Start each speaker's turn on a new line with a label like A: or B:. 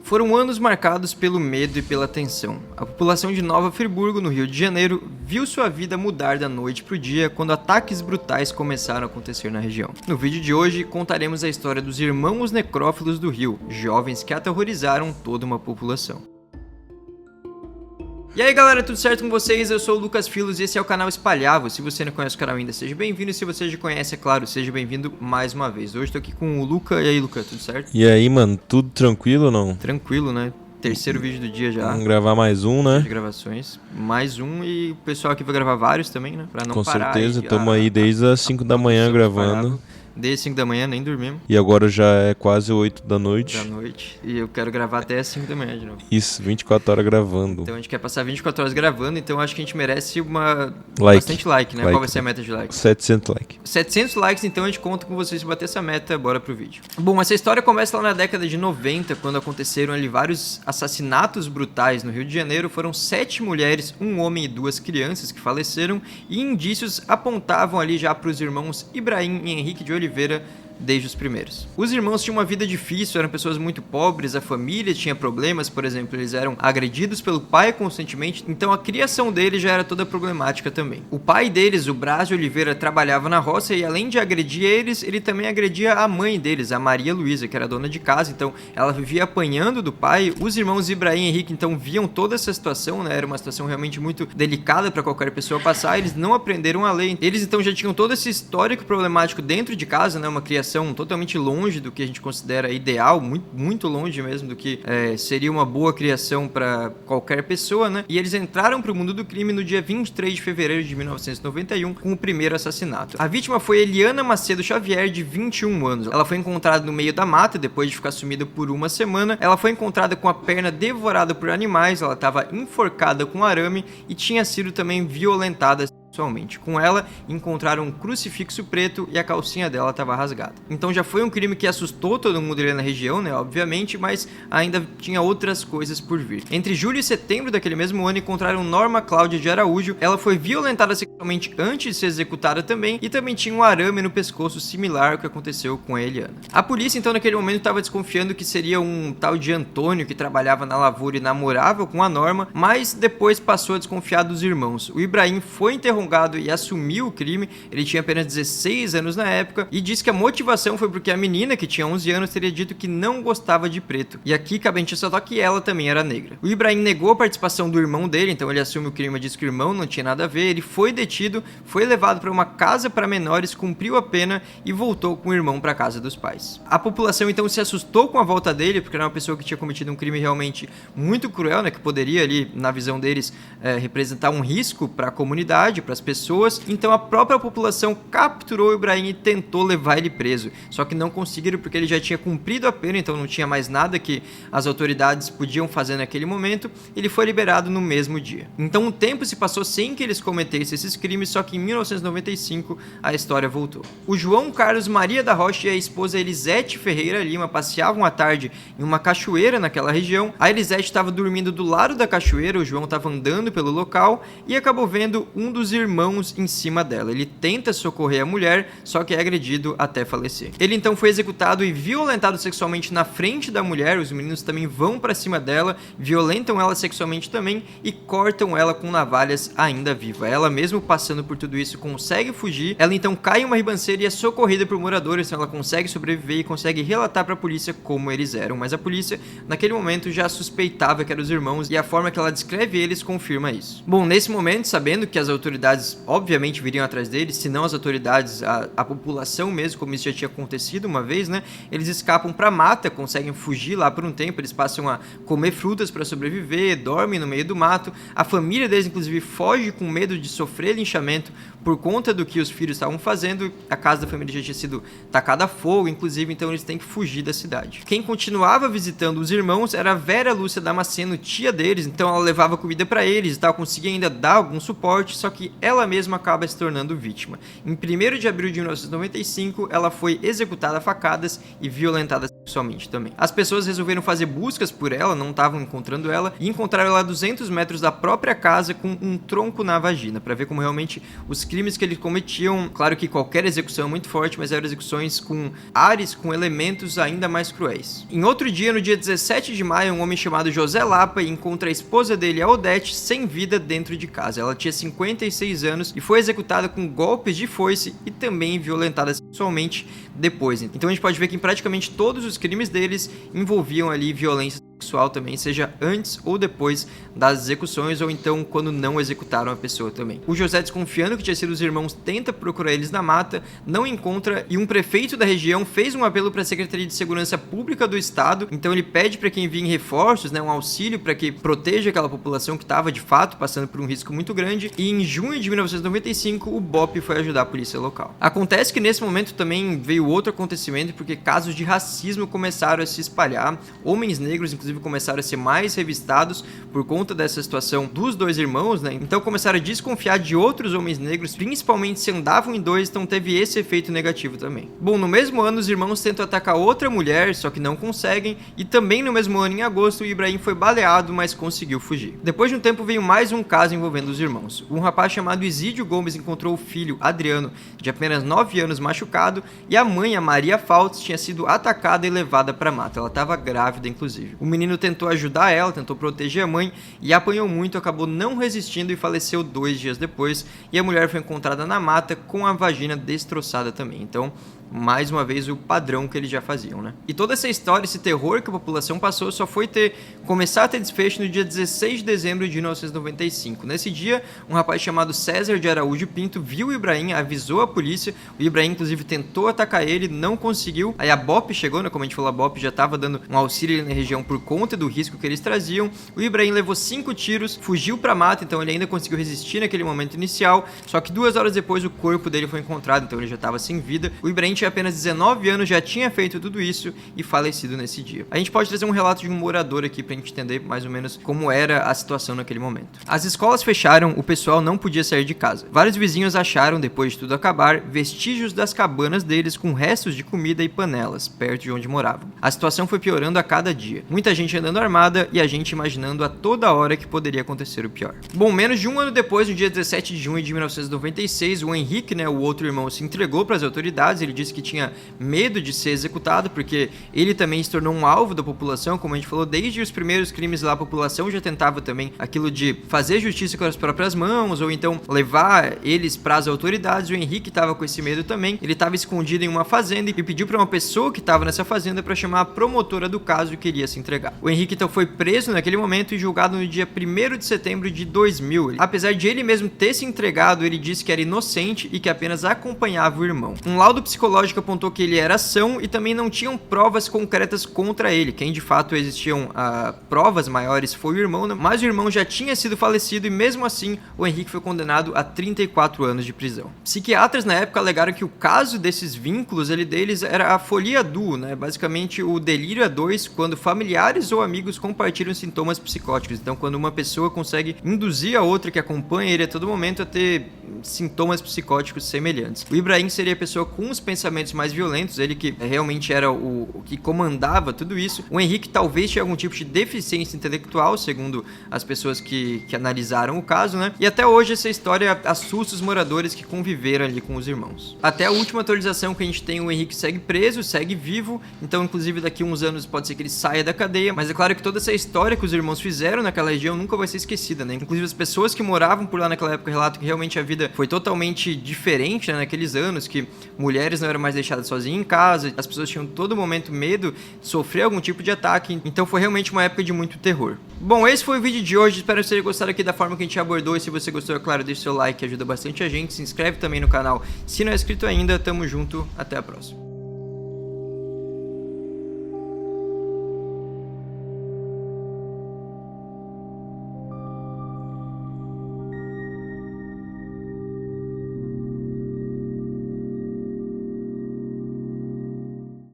A: Foram anos marcados pelo medo e pela tensão. A população de Nova Friburgo, no Rio de Janeiro, viu sua vida mudar da noite para o dia quando ataques brutais começaram a acontecer na região. No vídeo de hoje, contaremos a história dos Irmãos Necrófilos do Rio, jovens que aterrorizaram toda uma população. E aí galera, tudo certo com vocês? Eu sou o Lucas Filos e esse é o canal Espalhável. Se você não conhece o canal ainda, seja bem-vindo. E se você já conhece, é claro, seja bem-vindo mais uma vez. Hoje tô aqui com o Luca. E aí, Luca, tudo certo?
B: E aí, mano, tudo tranquilo ou não?
A: Tranquilo, né? Terceiro vídeo do dia já.
B: Vamos gravar mais um, né?
A: De gravações. Mais um e o pessoal aqui vai gravar vários também, né? Pra não
B: Com
A: parar.
B: certeza, estamos aí desde as 5 da manhã gravando.
A: Desde 5 da manhã, nem dormimos.
B: E agora já é quase 8 da noite.
A: Da noite. E eu quero gravar até as 5 da manhã de novo.
B: Isso, 24 horas gravando.
A: Então a gente quer passar 24 horas gravando, então acho que a gente merece
B: bastante
A: like, né?
B: Like.
A: Qual vai ser a meta de likes?
B: 700 likes.
A: 700 likes, então a gente conta com vocês se bater essa meta, bora pro vídeo. Bom, essa história começa lá na década de 90, quando aconteceram ali vários assassinatos brutais no Rio de Janeiro. Foram 7 mulheres, um homem e 2 crianças que faleceram, e indícios apontavam ali já pros irmãos Ibrahim e Henrique de Oliveira, desde os primeiros. Os irmãos tinham uma vida difícil, eram pessoas muito pobres, a família tinha problemas, por exemplo, eles eram agredidos pelo pai constantemente, então a criação deles já era toda problemática também. O pai deles, o Brás de Oliveira, trabalhava na roça e além de agredir eles, ele também agredia a mãe deles, a Maria Luísa, que era dona de casa, então ela vivia apanhando do pai. Os irmãos Ibrahim e Henrique então viam toda essa situação, né? Era uma situação realmente muito delicada para qualquer pessoa passar, eles não aprenderam a lei. Eles então já tinham todo esse histórico problemático dentro de casa, né? Uma criação totalmente longe do que a gente considera ideal, muito longe mesmo do que seria uma boa criação para qualquer pessoa, né? E eles entraram para o mundo do crime no dia 23 de fevereiro de 1991 com o primeiro assassinato. A vítima foi Eliana Macedo Xavier, de 21 anos. Ela foi encontrada no meio da mata depois de ficar sumida por uma semana. Ela foi encontrada com a perna devorada por animais, ela estava enforcada com arame e tinha sido também violentada sexualmente. Com ela, encontraram um crucifixo preto e a calcinha dela estava rasgada. Então já foi um crime que assustou todo mundo ali na região, né, obviamente, mas ainda tinha outras coisas por vir. Entre julho e setembro daquele mesmo ano, encontraram Norma Cláudia de Araújo. Ela foi violentada sexualmente antes de ser executada também, e também tinha um arame no pescoço similar ao que aconteceu com a Eliana. A polícia, então, naquele momento estava desconfiando que seria um tal de Antônio que trabalhava na lavoura e namorava com a Norma, mas depois passou a desconfiar dos irmãos. O Ibrahim foi interrogado e assumiu o crime. Ele tinha apenas 16 anos na época e disse que a motivação foi porque a menina, que tinha 11 anos, teria dito que não gostava de preto. E aqui cabe a gente ressaltar que ela também era negra. O Ibrahim negou a participação do irmão dele, então ele assume o crime e disse que o irmão não tinha nada a ver. Ele foi detido, foi levado para uma casa para menores, cumpriu a pena e voltou com o irmão para a casa dos pais. A população então se assustou com a volta dele, porque era uma pessoa que tinha cometido um crime realmente muito cruel, né, que poderia ali, na visão deles, representar um risco para a comunidade, para as pessoas. Então a própria população capturou o Ibrahim e tentou levar ele preso, só que não conseguiram porque ele já tinha cumprido a pena, então não tinha mais nada que as autoridades podiam fazer naquele momento. Ele foi liberado no mesmo dia. Então o tempo se passou sem que eles cometessem esses crimes, só que em 1995 a história voltou. O João Carlos Maria da Rocha e a esposa Elisete Ferreira Lima passeavam à tarde em uma cachoeira naquela região. A Elisete estava dormindo do lado da cachoeira, o João estava andando pelo local e acabou vendo um dos irmãos em cima dela. Ele tenta socorrer a mulher, só que é agredido até falecer. Ele então foi executado e violentado sexualmente na frente da mulher. Os meninos também vão pra cima dela, violentam ela sexualmente também e cortam ela com navalhas ainda viva. Ela, mesmo passando por tudo isso, consegue fugir. Ela então cai em uma ribanceira e é socorrida por moradores, então ela consegue sobreviver e consegue relatar pra polícia como eles eram. Mas a polícia, naquele momento, já suspeitava que eram os irmãos e a forma que ela descreve eles confirma isso. Bom, nesse momento, sabendo que as autoridades obviamente viriam atrás deles, se não as autoridades, a população mesmo, como isso já tinha acontecido uma vez, né? Eles escapam pra mata, conseguem fugir lá por um tempo, eles passam a comer frutas para sobreviver, dormem no meio do mato. A família deles, inclusive, foge com medo de sofrer linchamento por conta do que os filhos estavam fazendo. A casa da família já tinha sido tacada a fogo, inclusive, então eles têm que fugir da cidade. Quem continuava visitando os irmãos era a Vera Lúcia Damasceno, tia deles, então ela levava comida para eles e tal, conseguia ainda dar algum suporte, só que ela mesma acaba se tornando vítima. Em 1º de abril de 1995, ela foi executada a facadas e violentada sexualmente também. As pessoas resolveram fazer buscas por ela, não estavam encontrando ela, e encontraram ela a 200 metros da própria casa com um tronco na vagina, para ver como realmente os crimes que eles cometiam, claro que qualquer execução é muito forte, mas eram execuções com ares, com elementos ainda mais cruéis. Em outro dia, no dia 17 de maio, um homem chamado José Lapa encontra a esposa dele, a Odete, sem vida dentro de casa. Ela tinha 56 anos e foi executada com golpes de foice e também violentada sexualmente depois. Então a gente pode ver que em praticamente todos os crimes deles envolviam ali violência sexual também, seja antes ou depois das execuções, ou então quando não executaram a pessoa também. O José, desconfiando que tinha sido os irmãos, tenta procurar eles na mata, não encontra, e um prefeito da região fez um apelo para a Secretaria de Segurança Pública do Estado. Então ele pede para que enviem reforços, um auxílio para que proteja aquela população que estava de fato passando por um risco muito grande, e em junho de 1995 o BOPE foi ajudar a polícia local. Acontece que nesse momento também veio outro acontecimento, porque casos de racismo começaram a se espalhar, homens negros inclusive começaram a ser mais revistados por conta dessa situação dos dois irmãos, então começaram a desconfiar de outros homens negros, principalmente se andavam em dois, então teve esse efeito negativo também. Bom, no mesmo ano os irmãos tentam atacar outra mulher, só que não conseguem, e também no mesmo ano, em agosto, o Ibrahim foi baleado, mas conseguiu fugir. Depois de um tempo veio mais um caso envolvendo os irmãos. Um rapaz chamado Isídio Gomes encontrou o filho, Adriano, de apenas 9 anos, machucado, e a mãe, a Maria Faltz, tinha sido atacada e levada para a mata. Ela estava grávida, inclusive. O menino tentou ajudar ela, tentou proteger a mãe e apanhou muito, acabou não resistindo e faleceu 2 dias depois, e a mulher foi encontrada na mata com a vagina destroçada também. Então, mais uma vez o padrão que eles já faziam, E toda essa história, esse terror que a população passou, só foi começar a ter desfecho no dia 16 de dezembro de 1995. Nesse dia, um rapaz chamado César de Araújo Pinto viu o Ibrahim, avisou a polícia. O Ibrahim, inclusive, tentou atacar ele, não conseguiu. Aí a BOPE chegou, como a gente falou, a BOPE já estava dando um auxílio ali na região por conta do risco que eles traziam. O Ibrahim levou 5 tiros, fugiu pra mata, então ele ainda conseguiu resistir naquele momento inicial, só que 2 horas depois o corpo dele foi encontrado, então ele já estava sem vida. O Ibrahim tinha apenas 19 anos, já tinha feito tudo isso e falecido nesse dia. A gente pode trazer um relato de um morador aqui pra gente entender mais ou menos como era a situação naquele momento. As escolas fecharam, o pessoal não podia sair de casa. Vários vizinhos acharam, depois de tudo acabar, vestígios das cabanas deles com restos de comida e panelas, perto de onde moravam. A situação foi piorando a cada dia. Muita gente andando armada e a gente imaginando a toda hora que poderia acontecer o pior. Bom, menos de um ano depois, no dia 17 de junho de 1996, o Henrique, o outro irmão, se entregou para as autoridades. Ele disse que tinha medo de ser executado, porque ele também se tornou um alvo da população, como a gente falou, desde os primeiros crimes lá, a população já tentava também aquilo de fazer justiça com as próprias mãos, ou então levar eles para as autoridades. O Henrique estava com esse medo também, ele estava escondido em uma fazenda e pediu para uma pessoa que estava nessa fazenda para chamar a promotora do caso e queria se entregar. O Henrique então foi preso naquele momento e julgado no dia 1º de setembro de 2000. Apesar de ele mesmo ter se entregado, ele disse que era inocente e que apenas acompanhava o irmão. Um laudo psicológico apontou que ele era são e também não tinham provas concretas contra ele. Quem de fato existiam provas maiores foi o irmão, mas o irmão já tinha sido falecido e mesmo assim o Henrique foi condenado a 34 anos de prisão. Psiquiatras na época alegaram que o caso desses vínculos deles era a folia do, basicamente o delírio a dois, quando familiares ou amigos compartilham sintomas psicóticos. Então, quando uma pessoa consegue induzir a outra que acompanha ele a todo momento a ter sintomas psicóticos semelhantes. O Ibrahim seria a pessoa com os pensamentos mais violentos, ele que realmente era o que comandava tudo isso. O Henrique talvez tinha algum tipo de deficiência intelectual, segundo as pessoas que analisaram o caso, E até hoje essa história assusta os moradores que conviveram ali com os irmãos. Até a última atualização que a gente tem, o Henrique segue preso, segue vivo, então inclusive daqui a uns anos pode ser que ele saia da cadeia, mas é claro que toda essa história que os irmãos fizeram naquela região nunca vai ser esquecida, Inclusive as pessoas que moravam por lá naquela época relatam que realmente a vida foi totalmente diferente, naqueles anos, que mulheres não eram mais deixadas sozinhas em casa, as pessoas tinham todo momento medo de sofrer algum tipo de ataque, então foi realmente uma época de muito terror. Bom, esse foi o vídeo de hoje, espero que vocês tenham gostado aqui da forma que a gente abordou, e se você gostou, é claro, deixa o seu like, que ajuda bastante a gente, se inscreve também no canal se não é inscrito ainda, tamo junto, até a próxima.